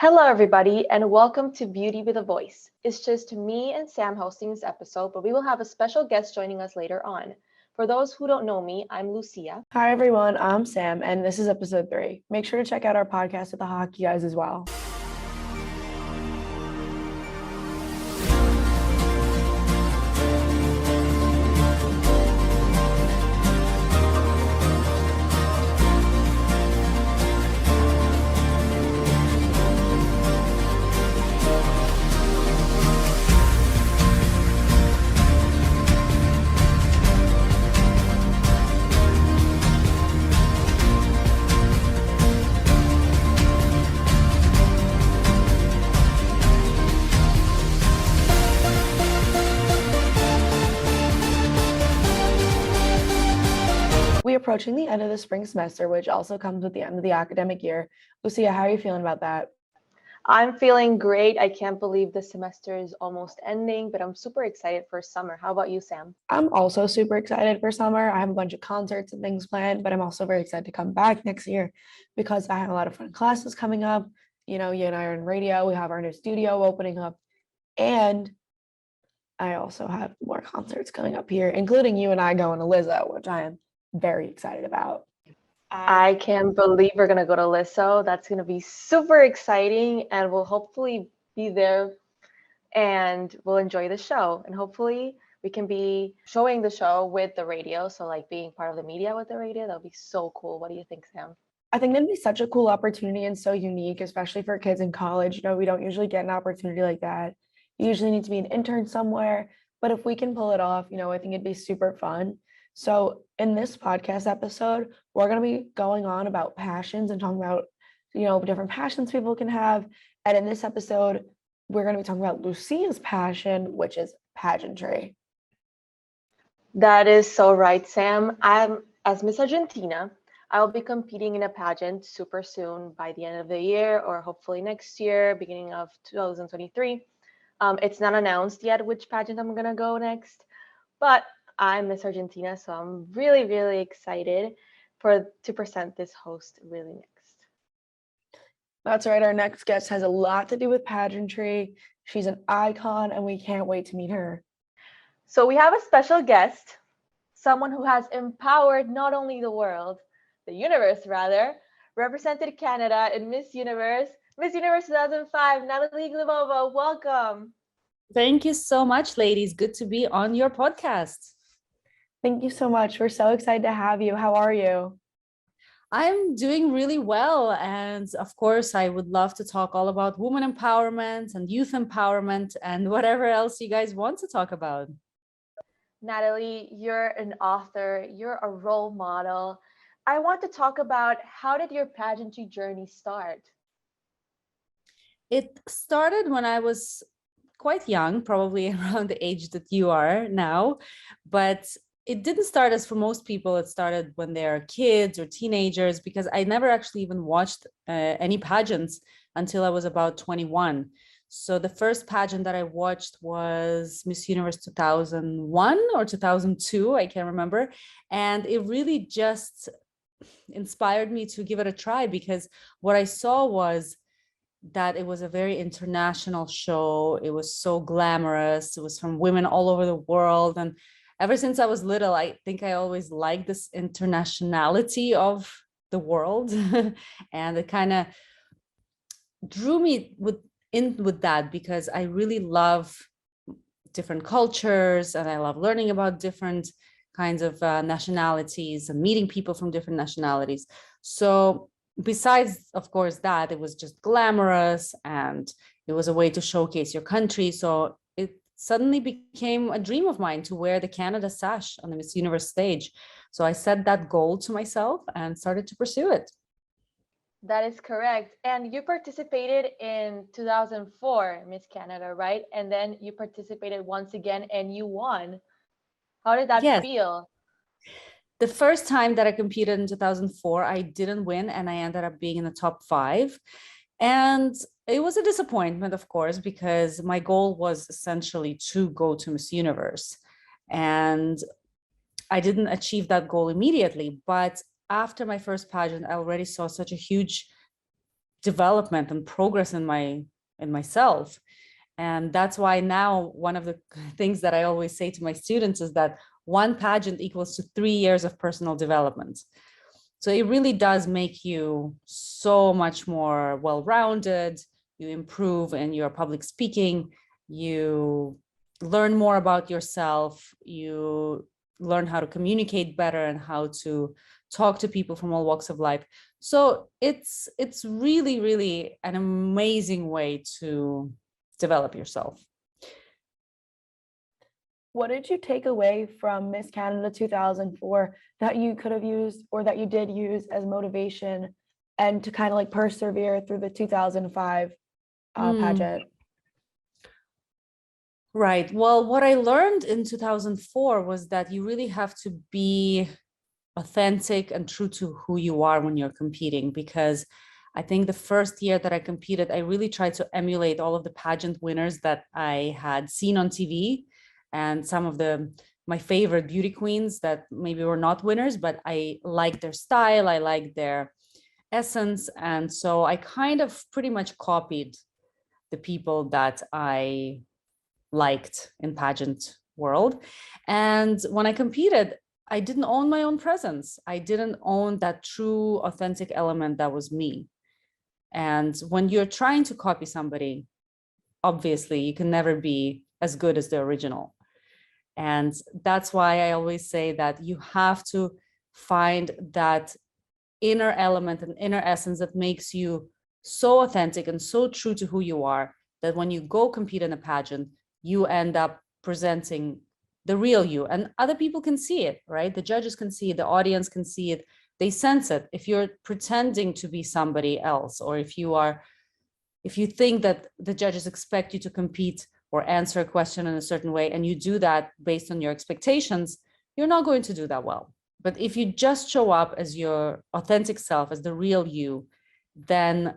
Hello, everybody, and welcome to Beauty with a Voice. It's just me and Sam hosting this episode, but we will have a special guest joining us later on. For those who don't know me, I'm Lucia. Hi, everyone. I'm Sam, and this is episode 3. Make sure to check out our podcast with the hockey guys as well. We're approaching the end of the spring semester, which also comes with the end of the academic year. Lucia, how are you feeling about that? I'm feeling great. I can't believe the semester is almost ending, but I'm super excited for summer. How about you, Sam? I'm also super excited for summer. I have a bunch of concerts and things planned, but I'm also very excited to come back next year because I have a lot of fun classes coming up. You know, you and I are in radio. We have our new studio opening up, and I also have more concerts coming up here, including you and I going to Lizzo, which I am very excited about. I can't believe we're going to go to Lizzo. That's going to be super exciting, and we'll hopefully be there and we'll enjoy the show. And hopefully we can be showing the show with the radio. So, like being part of the media with the radio, that'll be so cool. What do you think, Sam? I think that'd be such a cool opportunity and so unique, especially for kids in college. You know, we don't usually get an opportunity like that. You usually need to be an intern somewhere, but if we can pull it off, I think it'd be super fun. So in this podcast episode, we're going to be going on about passions and talking about, different passions people can have. And in this episode, we're going to be talking about Lucia's passion, which is pageantry. That is so right, Sam. As Miss Argentina, I'll be competing in a pageant super soon by the end of the year or hopefully next year, beginning of 2023. It's not announced yet which pageant I'm going to go next, but I'm Miss Argentina, so I'm really, really excited to present this host really next. That's right. Our next guest has a lot to do with pageantry. She's an icon, and we can't wait to meet her. So we have a special guest, someone who has empowered not only the world, the universe rather, represented Canada in Miss Universe 2005, Natalie Glebova. Welcome. Thank you so much, ladies. Good to be on your podcast. Thank you so much. We're so excited to have you. How are you? I'm doing really well. And of course, I would love to talk all about women empowerment and youth empowerment and whatever else you guys want to talk about. Natalie, you're an author, you're a role model. I want to talk about, how did your pageantry journey start? It started when I was quite young, probably around the age that you are now, but it didn't start as for most people. It started when they're kids or teenagers, because I never actually even watched any pageants until I was about 21. So the first pageant that I watched was Miss Universe 2001 or 2002, I can't remember. And it really just inspired me to give it a try, because what I saw was that it was a very international show. It was so glamorous. It was from women all over the world. And ever since I was little, I think I always liked this internationality of the world. And it kind of drew me with that, because I really love different cultures and I love learning about different kinds of nationalities and meeting people from different nationalities. So besides, of course, that, it was just glamorous and it was a way to showcase your country. So it suddenly became a dream of mine to wear the Canada sash on the Miss Universe stage. So I set that goal to myself and started to pursue it. That is correct. And you participated in 2004 Miss Canada, right? And then you participated once again and you won. How did that feel? The first time that I competed in 2004, I didn't win and I ended up being in the top 5. And it was a disappointment, of course, because my goal was essentially to go to Miss Universe. And I didn't achieve that goal immediately. But after my first pageant, I already saw such a huge development and progress in myself. And that's why now one of the things that I always say to my students is that one pageant equals to 3 years of personal development. So it really does make you so much more well-rounded. You improve in your public speaking, you learn more about yourself, you learn how to communicate better and how to talk to people from all walks of life. So it's really, really an amazing way to develop yourself. What did you take away from Miss Canada 2004 that you could have used or that you did use as motivation and to kind of like persevere through the 2005 pageant? Right. Well, what I learned in 2004 was that you really have to be authentic and true to who you are when you're competing, because I think the first year that I competed, I really tried to emulate all of the pageant winners that I had seen on TV and some of my favorite beauty queens that maybe were not winners, but I liked their style, I liked their essence. And so I kind of pretty much copied the people that I liked in pageant world. And when I competed, I didn't own my own presence. I didn't own that true authentic element that was me. And when you're trying to copy somebody, obviously you can never be as good as the original. And that's why I always say that you have to find that inner element and inner essence that makes you so authentic and so true to who you are, that when you go compete in a pageant, you end up presenting the real you, and other people can see it, right? The judges can see it, the audience can see it, they sense it. If you're pretending to be somebody else, or if you think that the judges expect you to compete or answer a question in a certain way, and you do that based on your expectations, you're not going to do that well. But if you just show up as your authentic self, as the real you, then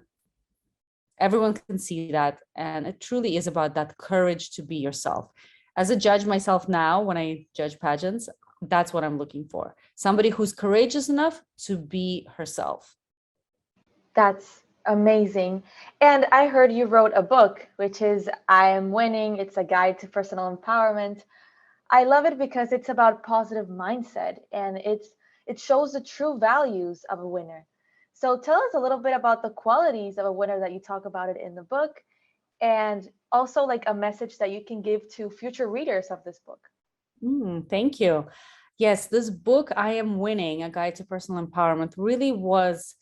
everyone can see that. And it truly is about that courage to be yourself. As a judge myself now, when I judge pageants, that's what I'm looking for. Somebody who's courageous enough to be herself. That's amazing. And I heard you wrote a book, which is I Am Winning. It's a guide to personal empowerment. I love it because it's about positive mindset, and it shows the true values of a winner. So tell us a little bit about the qualities of a winner that you talk about it in the book, and also like a message that you can give to future readers of this book. Thank you. Yes, this book, I Am Winning, A Guide to Personal Empowerment, really was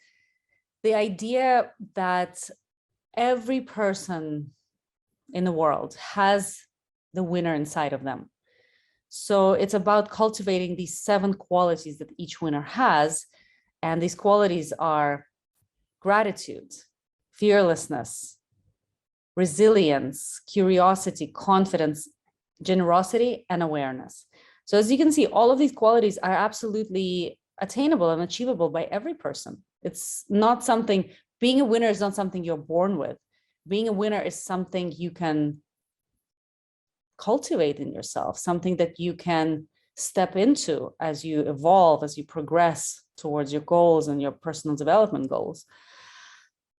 the idea that every person in the world has the winner inside of them. So it's about cultivating these 7 qualities that each winner has. And these qualities are gratitude, fearlessness, resilience, curiosity, confidence, generosity, and awareness. So as you can see, all of these qualities are absolutely attainable and achievable by every person. It's not something, being a winner is not something you're born with. Being a winner is something you can cultivate in yourself, something that you can step into as you evolve, as you progress towards your goals and your personal development goals.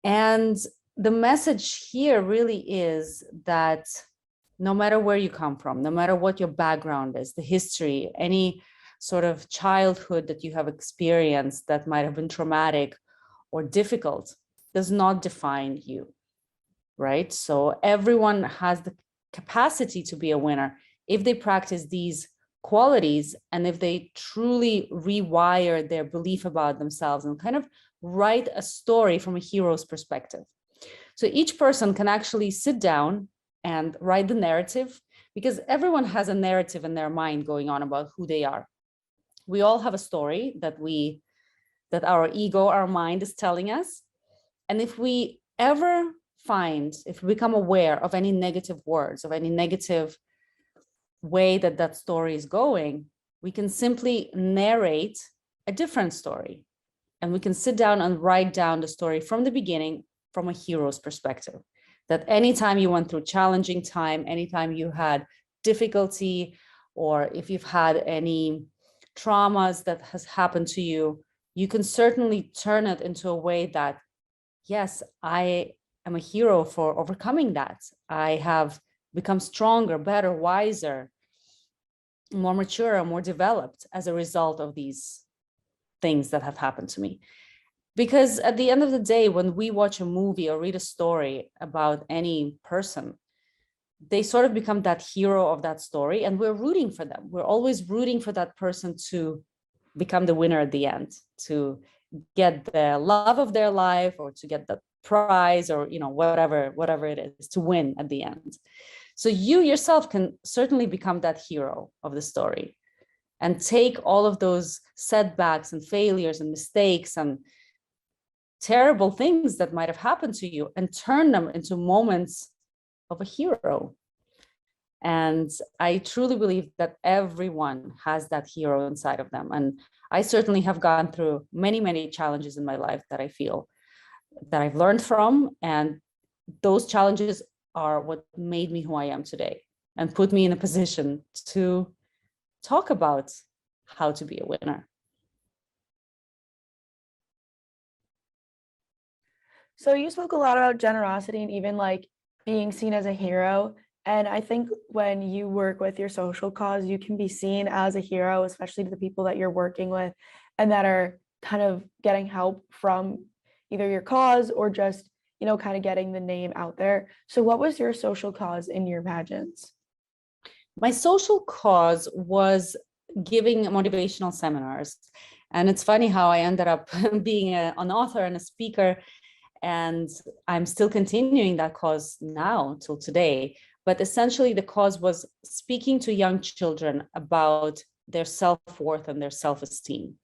And the message here really is that no matter where you come from, no matter what your background is, the history, any sort of childhood that you have experienced that might have been traumatic or difficult, does not define you, right? So everyone has the capacity to be a winner if they practice these qualities and if they truly rewire their belief about themselves and kind of write a story from a hero's perspective. So each person can actually sit down and write the narrative, because everyone has a narrative in their mind going on about who they are. We all have a story that our ego, our mind is telling us. And if we become aware of any negative words, of any negative way that story is going, we can simply narrate a different story. And we can sit down and write down the story from the beginning from a hero's perspective. That anytime you went through challenging time, anytime you had difficulty, or if you've had any traumas that has happened to you, you can certainly turn it into a way that yes, I am a hero for overcoming that. I have become stronger, better, wiser, more mature, and more developed as a result of these things that have happened to me. Because at the end of the day, when we watch a movie or read a story about any person, they sort of become that hero of that story, and we're rooting for them. We're always rooting for that person to become the winner at the end, to get the love of their life, or to get the prize, or whatever it is, to win at the end. So you yourself can certainly become that hero of the story and take all of those setbacks and failures and mistakes and terrible things that might have happened to you and turn them into moments of a hero. And I truly believe that everyone has that hero inside of them. And I certainly have gone through many, many challenges in my life that I feel that I've learned from. And those challenges are what made me who I am today and put me in a position to talk about how to be a winner. So you spoke a lot about generosity and even like being seen as a hero. And I think when you work with your social cause, you can be seen as a hero, especially to the people that you're working with and that are kind of getting help from either your cause or just, kind of getting the name out there. So what was your social cause in your pageants? My social cause was giving motivational seminars. And it's funny how I ended up being an author and a speaker. And I'm still continuing that cause now till today. But essentially, the cause was speaking to young children about their self-worth and their self-esteem.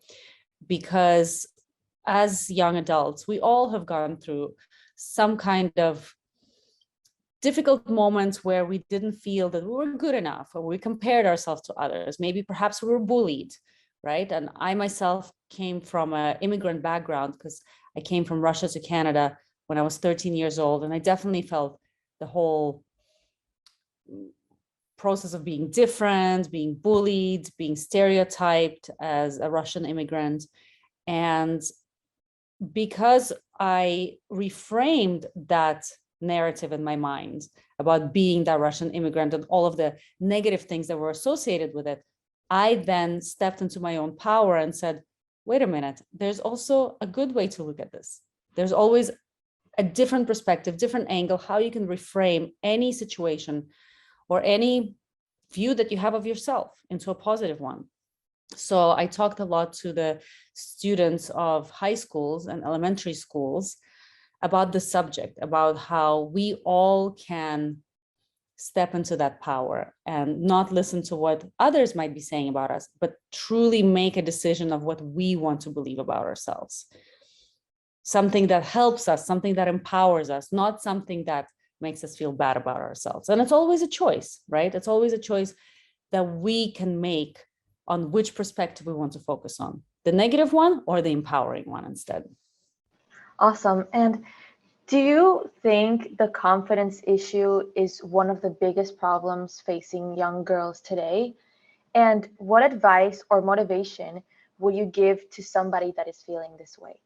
Because as young adults, we all have gone through some kind of difficult moments where we didn't feel that we were good enough, or we compared ourselves to others. Maybe perhaps we were bullied, right? And I myself came from an immigrant background because I came from Russia to Canada when I was 13 years old. And I definitely felt the whole process of being different, being bullied, being stereotyped as a Russian immigrant. And because I reframed that narrative in my mind about being that Russian immigrant and all of the negative things that were associated with it, I then stepped into my own power and said, wait a minute, there's also a good way to look at this. There's always a different perspective, different angle, how you can reframe any situation or any view that you have of yourself into a positive one. So I talked a lot to the students of high schools and elementary schools about the subject, about how we all can step into that power and not listen to what others might be saying about us, but truly make a decision of what we want to believe about ourselves. Something that helps us, something that empowers us, not something that makes us feel bad about ourselves. And it's always a choice, right? It's always a choice that we can make on which perspective we want to focus on, the negative one or the empowering one instead. Awesome. And do you think the confidence issue is one of the biggest problems facing young girls today? And what advice or motivation would you give to somebody that is feeling this way?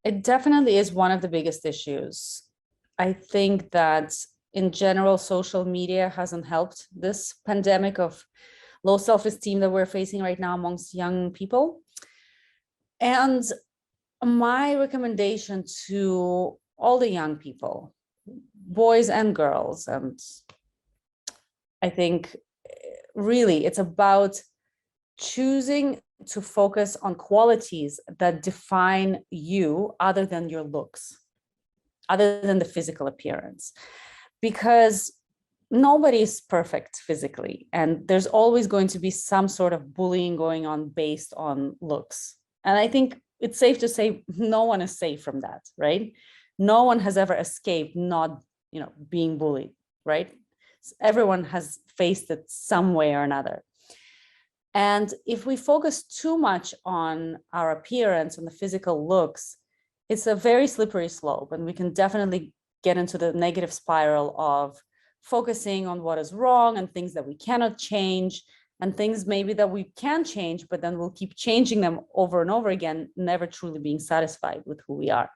It definitely is one of the biggest issues. I think that in general, social media hasn't helped this pandemic of low self-esteem that we're facing right now amongst young people. And my recommendation to all the young people, boys and girls, and I think really it's about choosing to focus on qualities that define you other than your looks, other than the physical appearance, because nobody is perfect physically, and there's always going to be some sort of bullying going on based on looks. And I think it's safe to say no one is safe from that, right? No one has ever escaped not, being bullied, right? Everyone has faced it some way or another. And if we focus too much on our appearance and the physical looks, it's a very slippery slope, and we can definitely get into the negative spiral of focusing on what is wrong and things that we cannot change, and things maybe that we can change, but then we'll keep changing them over and over again, never truly being satisfied with who we are.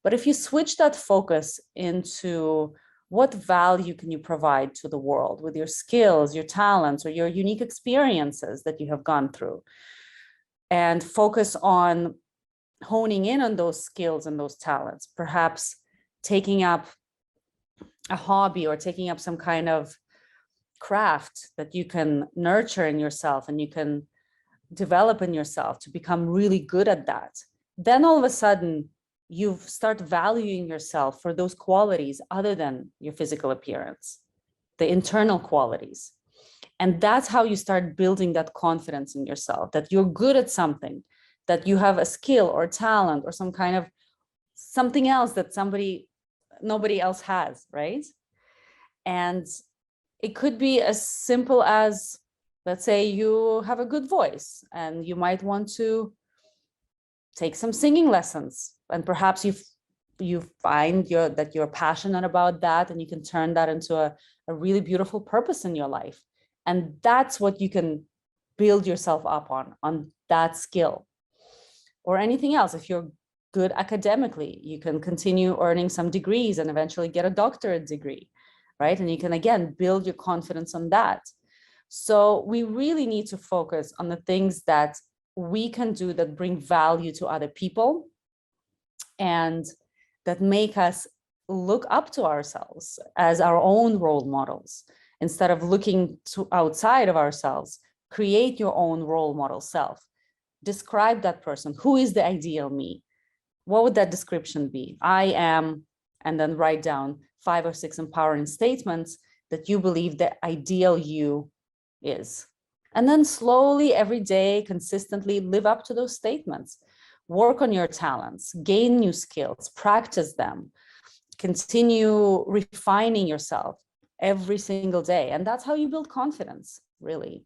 But if you switch that focus into what value can you provide to the world with your skills, your talents, or your unique experiences that you have gone through, and focus on honing in on those skills and those talents, perhaps taking up a hobby or taking up some kind of craft that you can nurture in yourself and you can develop in yourself to become really good at that, then all of a sudden you start valuing yourself for those qualities other than your physical appearance, the internal qualities. And that's how you start building that confidence in yourself, that you're good at something, that you have a skill or talent or some kind of something else that nobody else has, right? And it could be as simple as, let's say you have a good voice and you might want to take some singing lessons, and perhaps you find that you're passionate about that, and you can turn that into a really beautiful purpose in your life. And that's what you can build yourself up on that skill. Or anything else. If you're good academically, you can continue earning some degrees and eventually get a doctorate degree, right? And you can, again, build your confidence on that. So we really need to focus on the things that we can do that bring value to other people and that make us look up to ourselves as our own role models. Instead of looking to outside of ourselves, create your own role model self. Describe that person. Who is the ideal me? What would that description be? I am, and then write down 5 or 6 empowering statements that you believe the ideal you is. And then slowly, every day, consistently live up to those statements. Work on your talents, gain new skills, practice them, continue refining yourself every single day. And that's how you build confidence, really.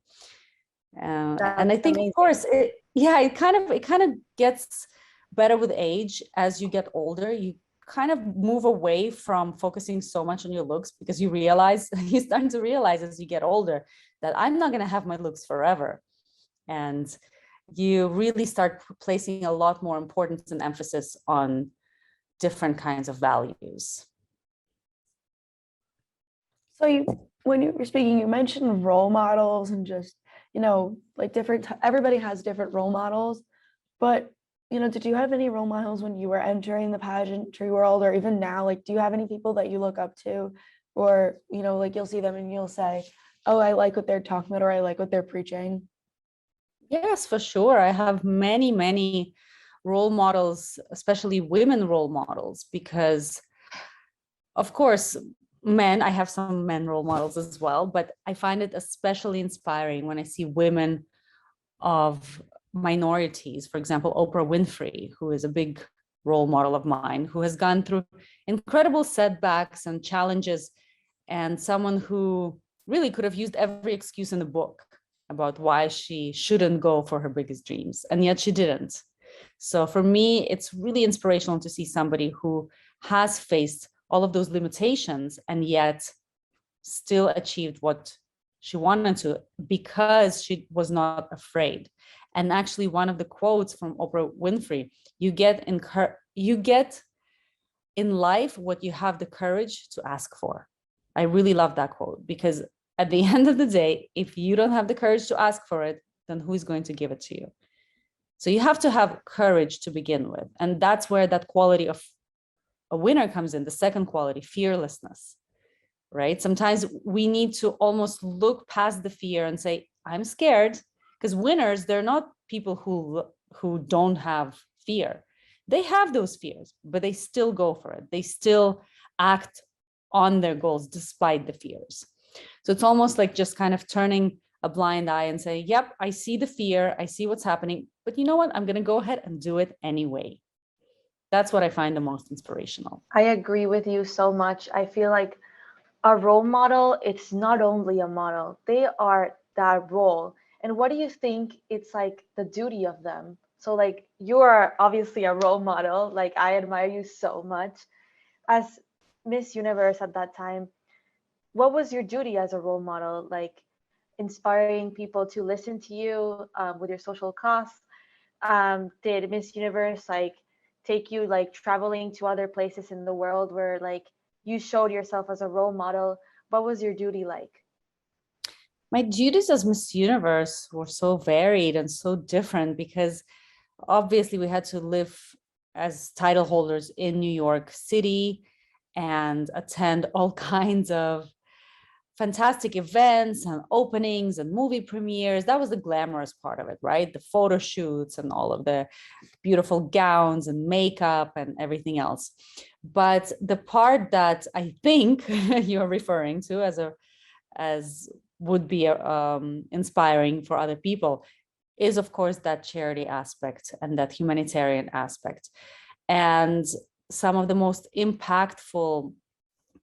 And I think, amazing. Of course, it kind of gets better with age. As you get older, you kind of move away from focusing so much on your looks, because you're starting to realize as you get older that I'm not going to have my looks forever. And you really start placing a lot more importance and emphasis on different kinds of values. So when you were speaking, you mentioned role models and just, like everybody has different role models, but, did you have any role models when you were entering the pageantry world, or even now? Like, do you have any people that you look up to, or, like you'll see them and you'll say, oh, I like what they're talking about, or I like what they're preaching? Yes, for sure. I have many, many role models, especially women role models, because of course, I have some men role models as well, but I find it especially inspiring when I see women of minorities. For example, Oprah Winfrey, who is a big role model of mine, who has gone through incredible setbacks and challenges, and someone who really could have used every excuse in the book about why she shouldn't go for her biggest dreams, and yet she didn't. So for me, it's really inspirational to see somebody who has faced all of those limitations and yet still achieved what she wanted to, because she was not afraid. And actually, one of the quotes from Oprah Winfrey, you get in life what you have the courage to ask for. I really love that quote, because at the end of the day, if you don't have the courage to ask for it, then who's going to give it to you? So you have to have courage to begin with. And that's where that quality of a winner comes in, the second quality, fearlessness, right? Sometimes we need to almost look past the fear and say, I'm scared, because winners, they're not people who don't have fear. They have those fears, but they still go for it. They still act on their goals despite the fears. So it's almost like just kind of turning a blind eye and say, yep, I see the fear, I see what's happening, but you know what? I'm going to go ahead and do it anyway. That's what I find the most inspirational. I agree with you so much. I feel like a role model, it's not only a model, they are that role. And what do you think it's like the duty of them? So like, you are obviously a role model. Like, I admire you so much. As Miss Universe at that time, what was your duty as a role model? Like, inspiring people to listen to you with your social cause? Did Miss Universe like take you like traveling to other places in the world where like you showed yourself as a role model? What was your duty like? My duties as Miss Universe were so varied and so different because obviously we had to live as title holders in New York City and attend all kinds of fantastic events and openings and movie premieres. That was the glamorous part of it, right? The photo shoots and all of the beautiful gowns and makeup and everything else. But the part that I think you're referring to as would be inspiring for other people is, of course, that charity aspect and that humanitarian aspect. And some of the most impactful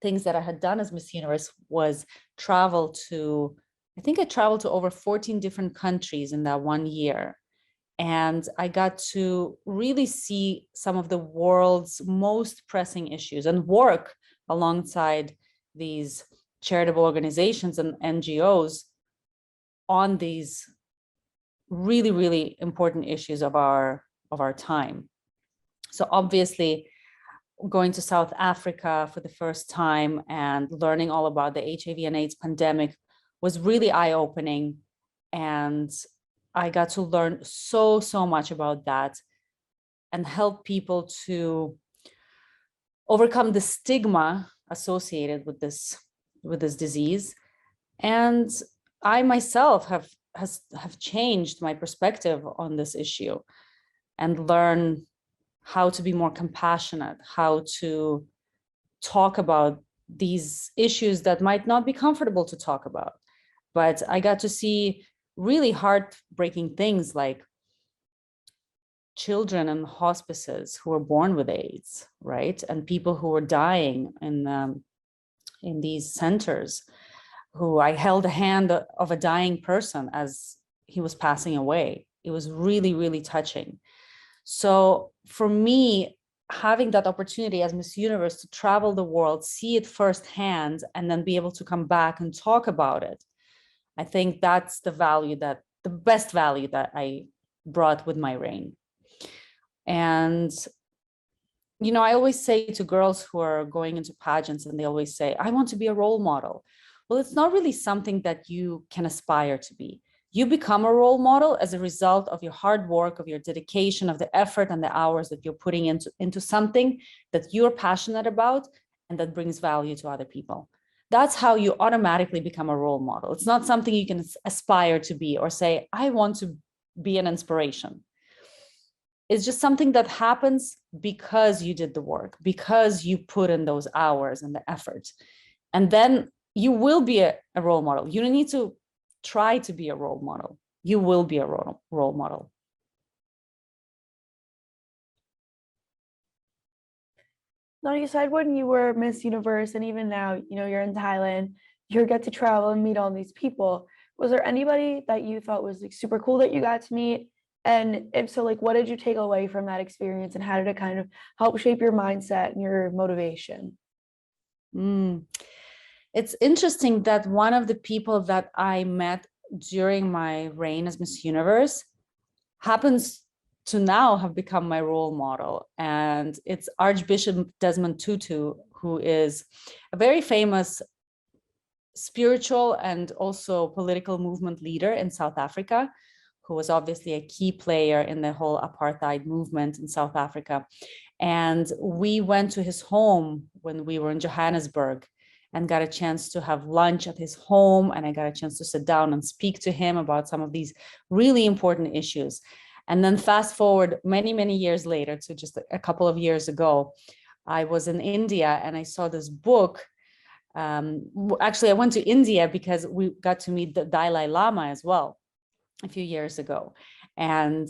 things that I had done as Miss Universe was travel to, I think I traveled to over 14 different countries in that 1 year. And I got to really see some of the world's most pressing issues and work alongside these charitable organizations and NGOs on these really, really important issues of our time. So obviously, going to South Africa for the first time and learning all about the HIV and AIDS pandemic was really eye-opening. And I got to learn so much about that and help people to overcome the stigma associated with this disease. And I myself have changed my perspective on this issue and learn how to be more compassionate, how to talk about these issues that might not be comfortable to talk about. But I got to see really heartbreaking things like children in hospices who were born with AIDS, right? And people who were dying in these centers, who I held the hand of a dying person as he was passing away. It was really, really touching. So for me, having that opportunity as Miss Universe to travel the world, see it firsthand, and then be able to come back and talk about it, I think that's the best value that I brought with my reign. And, you know, I always say to girls who are going into pageants and they always say, I want to be a role model. Well, it's not really something that you can aspire to be. You become a role model as a result of your hard work, of your dedication, of the effort and the hours that you're putting into something that you're passionate about and that brings value to other people. That's how you automatically become a role model. It's not something you can aspire to be or say, I want to be an inspiration. It's just something that happens because you did the work, because you put in those hours and the effort. And then you will be a role model. You don't need to try to be a role model. You will be a role model. Now, you said when you were Miss Universe and even now, you know, you're in Thailand, you get to travel and meet all these people. Was there anybody that you thought was like super cool that you got to meet? And if so, like, what did you take away from that experience and how did it kind of help shape your mindset and your motivation? It's interesting that one of the people that I met during my reign as Miss Universe happens to now have become my role model. And it's Archbishop Desmond Tutu, who is a very famous spiritual and also political movement leader in South Africa, who was obviously a key player in the whole apartheid movement in South Africa. And we went to his home when we were in Johannesburg and got a chance to have lunch at his home. And I got a chance to sit down and speak to him about some of these really important issues. And then fast forward many, many years later to just a couple of years ago, I was in India and I saw this book. Actually, I went to India because we got to meet the Dalai Lama as well a few years ago. And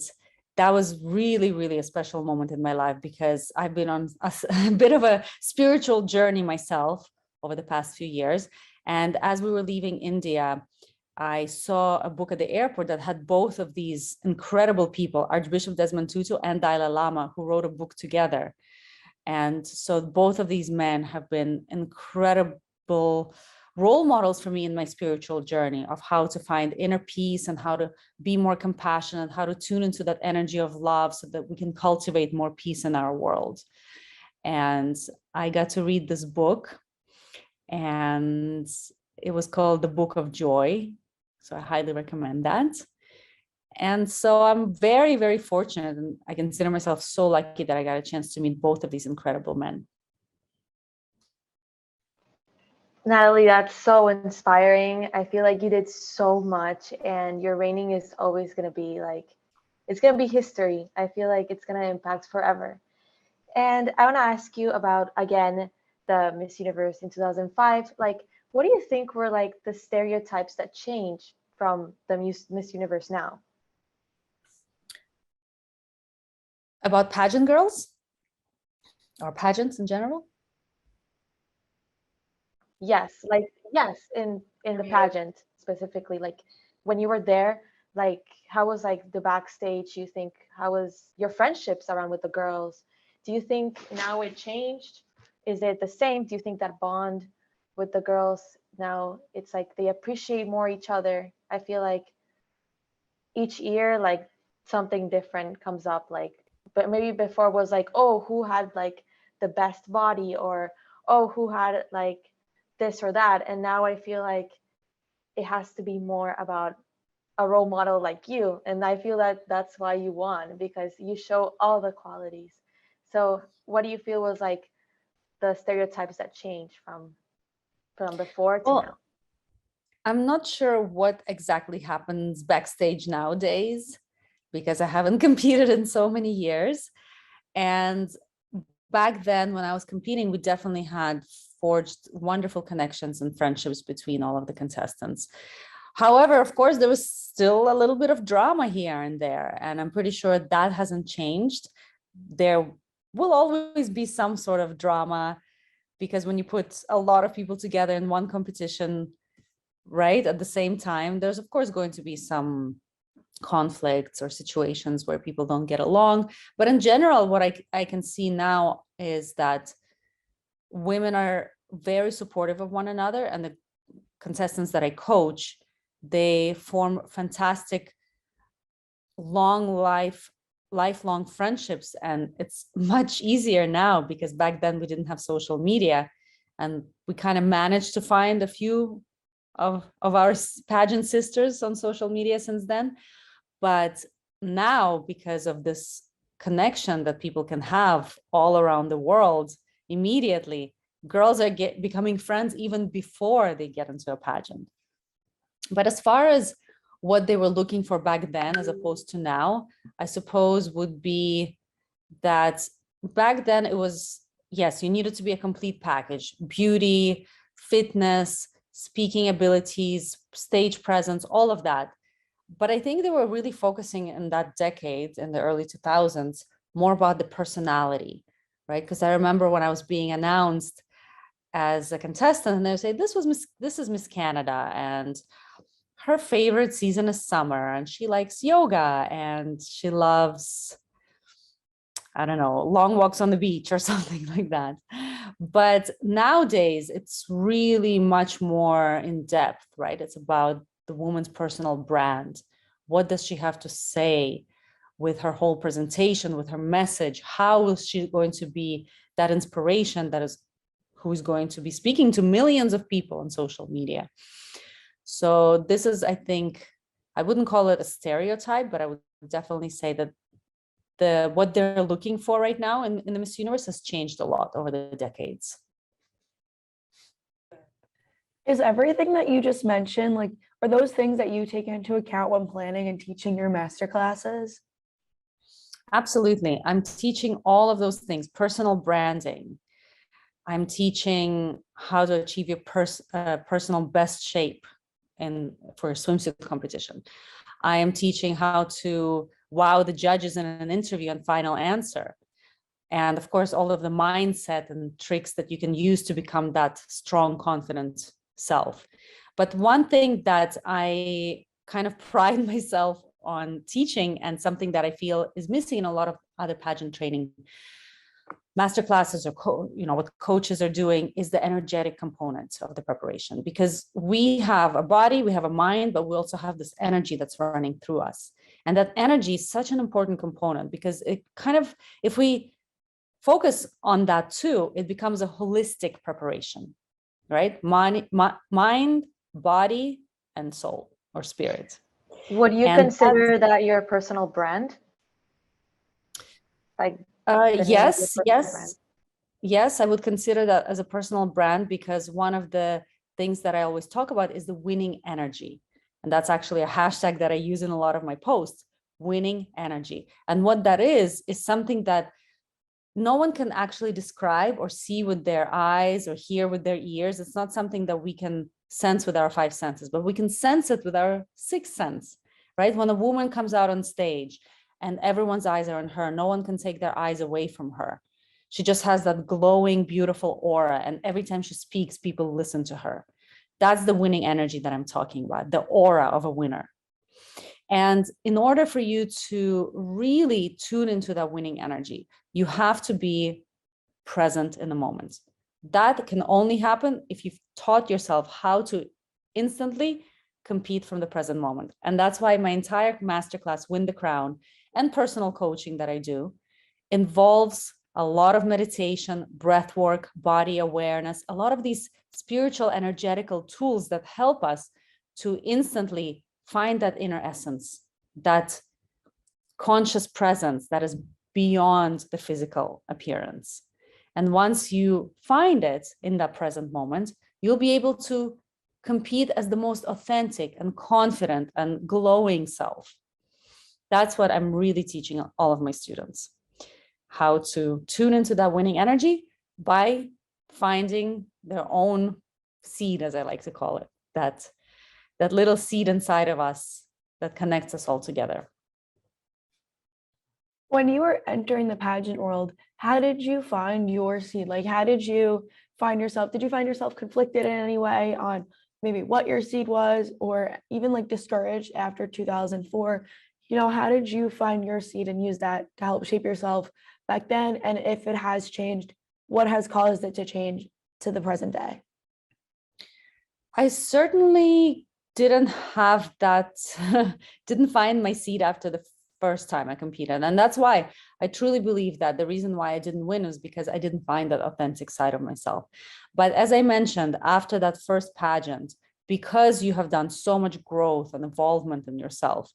that was really, really a special moment in my life because I've been on a bit of a spiritual journey myself over the past few years. And as we were leaving India, I saw a book at the airport that had both of these incredible people, Archbishop Desmond Tutu and Dalai Lama, who wrote a book together. And so both of these men have been incredible incredible role models for me in my spiritual journey of how to find inner peace and how to be more compassionate, how to tune into that energy of love so that we can cultivate more peace in our world. And I got to read this book, and it was called The Book of Joy. So I highly recommend that. And so I'm very, very fortunate, and I consider myself so lucky that I got a chance to meet both of these incredible men. Natalie, that's so inspiring. I feel like you did so much, and your reigning is always going to be like, it's going to be history. I feel like it's going to impact forever. And I want to ask you about, again, the Miss Universe in 2005. Like, what do you think were like the stereotypes that changed from the Miss Universe now? About pageant girls or pageants in general? Yes, like yes, in the pageant specifically, like when you were there, like how was like the backstage? You think how was your friendships around with the girls? Do you think now it changed? Is it the same? Do you think that bond with the girls now it's like they appreciate more each other? I feel like each year like something different comes up like but maybe before was like oh who had like the best body or oh who had like this or that and now I feel like it has to be more about a role model like you and I feel that that's why you won because you show all the qualities. So what do you feel was like the stereotypes that changed from before to now? I'm not sure what exactly happens backstage nowadays because I haven't competed in so many years. And back then, when I was competing, we definitely had forged wonderful connections and friendships between all of the contestants. However, of course, there was still a little bit of drama here and there, and I'm pretty sure that hasn't changed. There will always be some sort of drama because when you put a lot of people together in one competition, right, at the same time, there's of course going to be some conflicts or situations where people don't get along. But in general, what I can see now is that women are very supportive of one another, and the contestants that I coach, they form fantastic lifelong friendships, and it's much easier now because back then we didn't have social media, and we kind of managed to find a few of our pageant sisters on social media since then. But now, because of this connection that people can have all around the world immediately, girls are becoming friends even before they get into a pageant. But as far as what they were looking for back then as opposed to now, I suppose would be that back then it was, yes, you needed to be a complete package: beauty, fitness, speaking abilities, stage presence, all of that. But I think they were really focusing in that decade, in the early 2000s, more about the personality, right? Because I remember when I was being announced as a contestant, and they would say, this is Miss Canada, and her favorite season is summer, and she likes yoga, and she loves, I don't know, long walks on the beach or something like that. But nowadays, it's really much more in depth, right? It's about the woman's personal brand. What does she have to say with her whole presentation, with her message? How is she going to be that inspiration who is going to be speaking to millions of people on social media? So this is, I think, I wouldn't call it a stereotype, but I would definitely say that what they're looking for right now in the Miss Universe has changed a lot over the decades. Is everything that you just mentioned, like, are those things that you take into account when planning and teaching your master classes? Absolutely. I'm teaching all of those things: personal branding. I'm teaching how to achieve your personal best shape for a swimsuit competition. I am teaching how to wow the judges in an interview and final answer. And of course, all of the mindset and tricks that you can use to become that strong, confident self. But one thing that I kind of pride myself on teaching, and something that I feel is missing in a lot of other pageant training master classes or what coaches are doing is the energetic component of the preparation, because we have a body, we have a mind, but we also have this energy that's running through us. And that energy is such an important component, because it kind of, if we focus on that too, it becomes a holistic preparation, right? Mind, body, and soul or spirit. Would you consider that your personal brand? Like yes, I would consider that as a personal brand, because one of the things that I always talk about is the winning energy. And that's actually a hashtag that I use in a lot of my posts, winning energy. And what that is something that no one can actually describe or see with their eyes or hear with their ears. It's not something that we can sense with our five senses, but we can sense it with our sixth sense, right? When a woman comes out on stage and everyone's eyes are on her, no one can take their eyes away from her. She just has that glowing, beautiful aura. And every time she speaks, people listen to her. That's the winning energy that I'm talking about, the aura of a winner. And in order for you to really tune into that winning energy, you have to be present in the moment. That can only happen if you've taught yourself how to instantly compete from the present moment. And that's why my entire masterclass, Win the Crown, and personal coaching that I do involves a lot of meditation, breath work, body awareness, a lot of these spiritual, energetical tools that help us to instantly find that inner essence, that conscious presence that is beyond the physical appearance. And once you find it in that present moment, you'll be able to compete as the most authentic and confident and glowing self. That's what I'm really teaching all of my students, how to tune into that winning energy by finding their own seed, as I like to call it, that little seed inside of us that connects us all together. When you were entering the pageant world, how did you find your seed? Like, how did you find yourself? Did you find yourself conflicted in any way on maybe what your seed was, or even like discouraged after 2004? How did you find your seed and use that to help shape yourself back then? And if it has changed, what has caused it to change to the present day? I certainly didn't have that, didn't find my seed after the first time I competed. And that's why I truly believe that the reason why I didn't win was because I didn't find that authentic side of myself. But as I mentioned, after that first pageant, because you have done so much growth and involvement in yourself,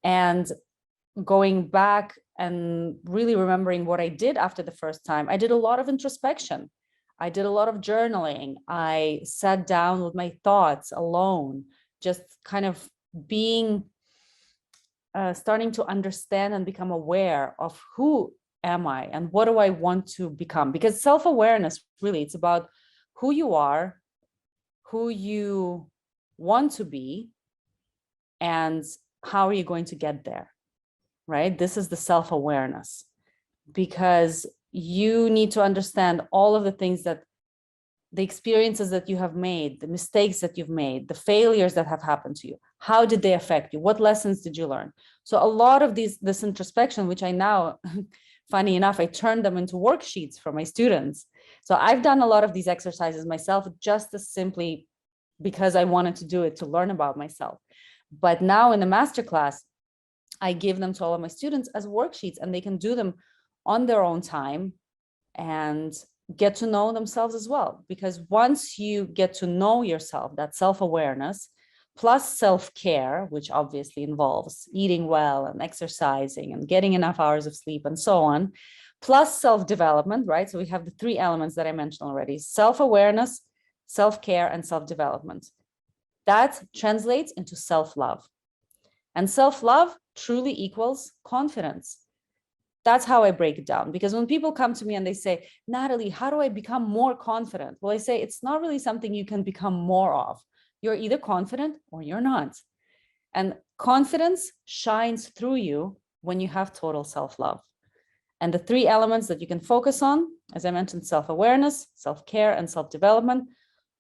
and going back and really remembering what I did after the first time, I did a lot of introspection. I did a lot of journaling. I sat down with my thoughts alone, just kind of being, starting to understand and become aware of who am I and what do I want to become? Because self-awareness, really, it's about who you are, who you want to be, and how are you going to get there, right? This is the self-awareness, because you need to understand all of the things that the experiences that you have made, the mistakes that you've made, the failures that have happened to you. How did they affect you? What lessons did you learn? So a lot of this introspection, which I now, funny enough, I turned them into worksheets for my students. So I've done a lot of these exercises myself, just as simply because I wanted to do it, to learn about myself. But now in the masterclass, I give them to all of my students as worksheets, and they can do them on their own time and get to know themselves as well. Because once you get to know yourself, that self-awareness plus self-care, which obviously involves eating well and exercising and getting enough hours of sleep and so on, plus self-development, right? So we have the three elements that I mentioned already: self-awareness, self-care, and self-development. That translates into self-love. And self-love truly equals confidence. That's how I break it down. Because when people come to me and they say, Natalie, how do I become more confident? Well, I say, it's not really something you can become more of. You're either confident or you're not. And confidence shines through you when you have total self-love. And the three elements that you can focus on, as I mentioned, self-awareness, self-care, and self-development.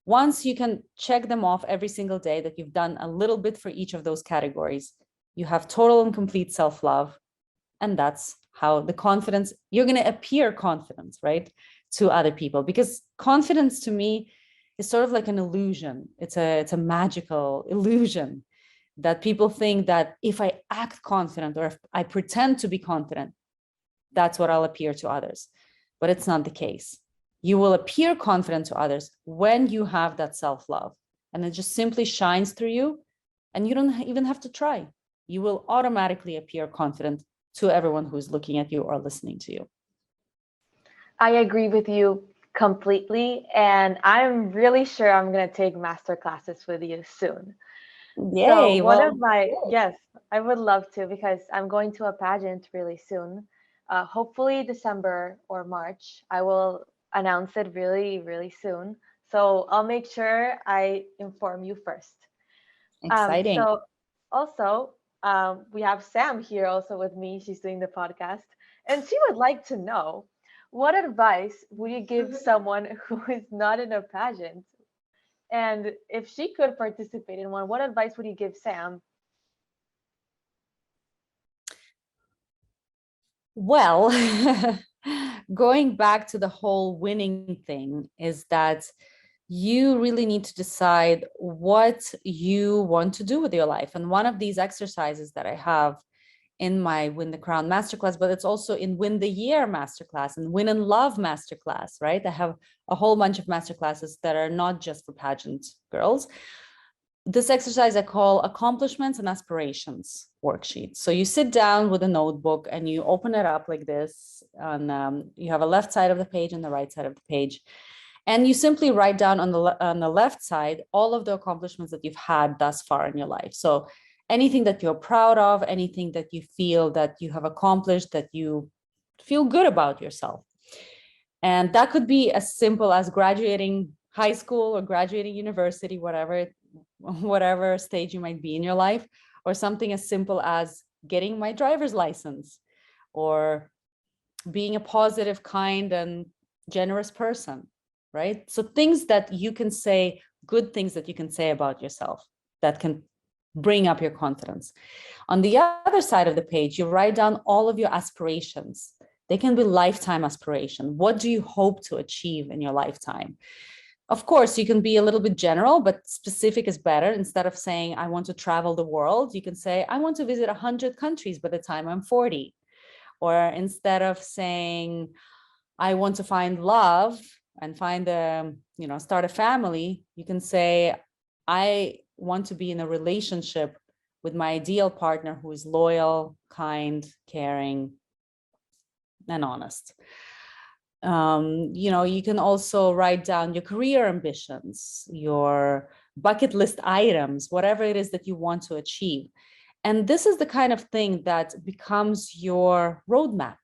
Once you can check them off every single day that you've done a little bit for each of those categories, you have total and complete self-love. And that's how the confidence, you're going to appear confident, right, to other people, because confidence to me is sort of like an illusion. It's a magical illusion that people think that if I act confident or if I pretend to be confident, that's what I'll appear to others. But it's not the case. You will appear confident to others when you have that self-love, and it just simply shines through you, and you don't even have to try. You will automatically appear confident to everyone who's looking at you or listening to you. I agree with you completely, and I'm really sure I'm going to take master classes with you soon. So Yay. one Well, of my, yes, I would love to, because I'm going to a pageant really soon. Hopefully December or March. I will announce it really, really soon. So I'll make sure I inform you first. exciting. So also, we have Sam here also with me. She's doing the podcast, and she would like to know, what advice would you give someone who is not in a pageant? And if she could participate in one, what advice would you give Sam? Well, going back to the whole winning thing is that you really need to decide what you want to do with your life. And one of these exercises that I have in my Win the Crown Masterclass, but it's also in Win the Year Masterclass and Win and Love Masterclass, right? I have a whole bunch of masterclasses that are not just for pageant girls. This exercise I call accomplishments and aspirations worksheet. So you sit down with a notebook and you open it up like this, and you have a left side of the page and the right side of the page. And you simply write down on the left side all of the accomplishments that you've had thus far in your life. So anything that you're proud of, anything that you feel that you have accomplished, that you feel good about yourself. And that could be as simple as graduating high school or graduating university, whatever stage you might be in your life, or something as simple as getting my driver's license, or being a positive, kind, and generous person, right? So things that you can say, good things that you can say about yourself that can bring up your confidence. On the other side of the page, you write down all of your aspirations. They can be lifetime aspiration. What do you hope to achieve in your lifetime? Of course, you can be a little bit general, but specific is better. Instead of saying, I want to travel the world, you can say, I want to visit 100 countries by the time I'm 40. Or instead of saying, I want to find love and start a family, you can say, I want to be in a relationship with my ideal partner who is loyal, kind, caring, and honest. You can also write down your career ambitions, your bucket list items, whatever it is that you want to achieve. And this is the kind of thing that becomes your roadmap.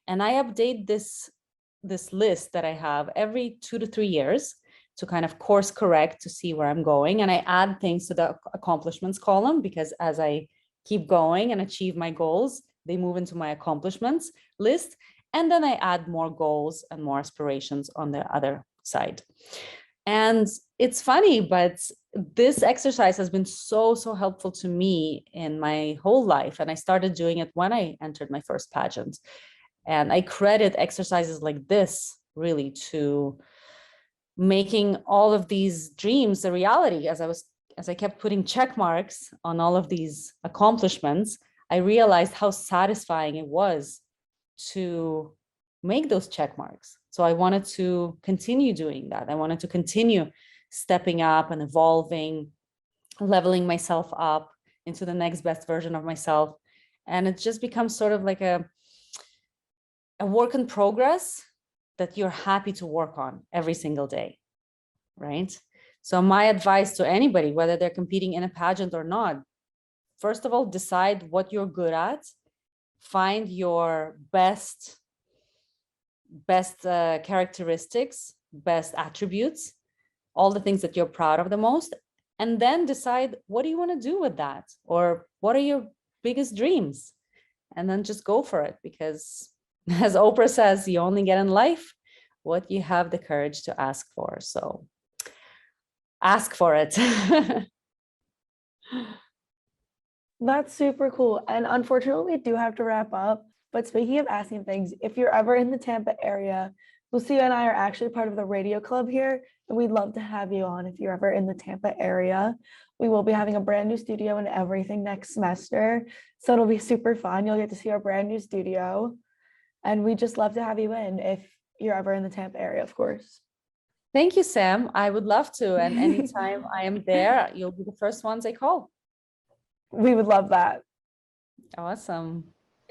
And I update this list that I have every 2 to 3 years to kind of course correct to see where I'm going. And I add things to the accomplishments column, because as I keep going and achieve my goals, they move into my accomplishments list. And then I add more goals and more aspirations on the other side. And it's funny, but this exercise has been so helpful to me in my whole life. And I started doing it when I entered my first pageant. And I credit exercises like this really to making all of these dreams a reality. As I kept putting check marks on all of these accomplishments, I realized how satisfying it was to make those check marks. So I wanted to continue doing that. I wanted to continue stepping up and evolving, leveling myself up into the next best version of myself. And it just becomes sort of like a work in progress that you're happy to work on every single day, right? So my advice to anybody, whether they're competing in a pageant or not, first of all, decide what you're good at, find your best characteristics, best attributes, all the things that you're proud of the most, and then decide, what do you want to do with that? Or what are your biggest dreams? And then just go for it, because as Oprah says, you only get in life what you have the courage to ask for. So ask for it. That's super cool. And unfortunately, we do have to wrap up. But speaking of asking things, if you're ever in the Tampa area, Lucia and I are actually part of the radio club here, and we'd love to have you on if you're ever in the Tampa area. We will be having a brand new studio and everything next semester, so it'll be super fun. You'll get to see our brand new studio, and we just love to have you in if you're ever in the Tampa area, of course. Thank you, Sam. I would love to. And anytime I am there, you'll be the first ones I call. We would love that. Awesome.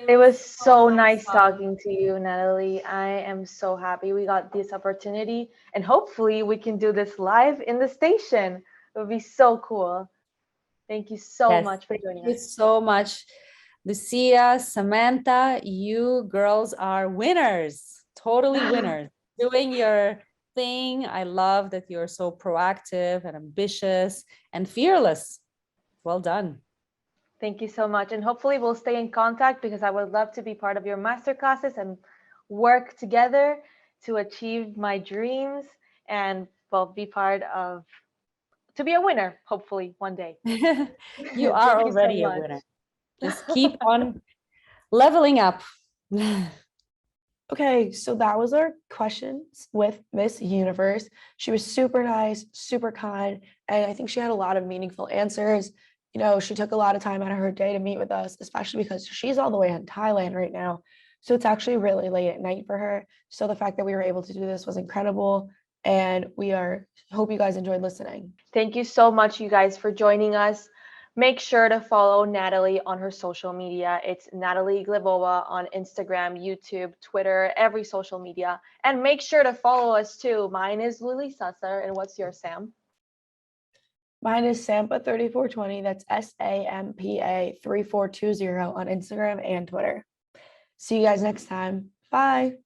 It was so nice talking to you, Natalie. I am so happy we got this opportunity, and hopefully we can do this live in the station. It would be so cool. Thank you so Yes, much for joining thank you us. so much. Lucia, Samantha, you girls are winners, totally winners. Doing your thing. I love that you're so proactive and ambitious and fearless. Well done. Thank you so much. And hopefully we'll stay in contact because I would love to be part of your master classes and work together to achieve my dreams and well be part of to be a winner, hopefully one day. You are Thank you so already a much. winner. Just keep on leveling up. Okay, so that was our questions with Miss Universe. She was super nice, super kind, and I think she had a lot of meaningful answers. You know, she took a lot of time out of her day to meet with us, especially because she's all the way in Thailand right now. So it's actually really late at night for her. So the fact that we were able to do this was incredible. And hope you guys enjoyed listening. Thank you so much, you guys, for joining us. Make sure to follow Natalie on her social media. It's Natalie Glebova on Instagram, YouTube, Twitter, every social media. And make sure to follow us too. Mine is Lily Susser. And what's yours, Sam? Mine is Sampa3420. That's SAMPA3420 on Instagram and Twitter. See you guys next time. Bye.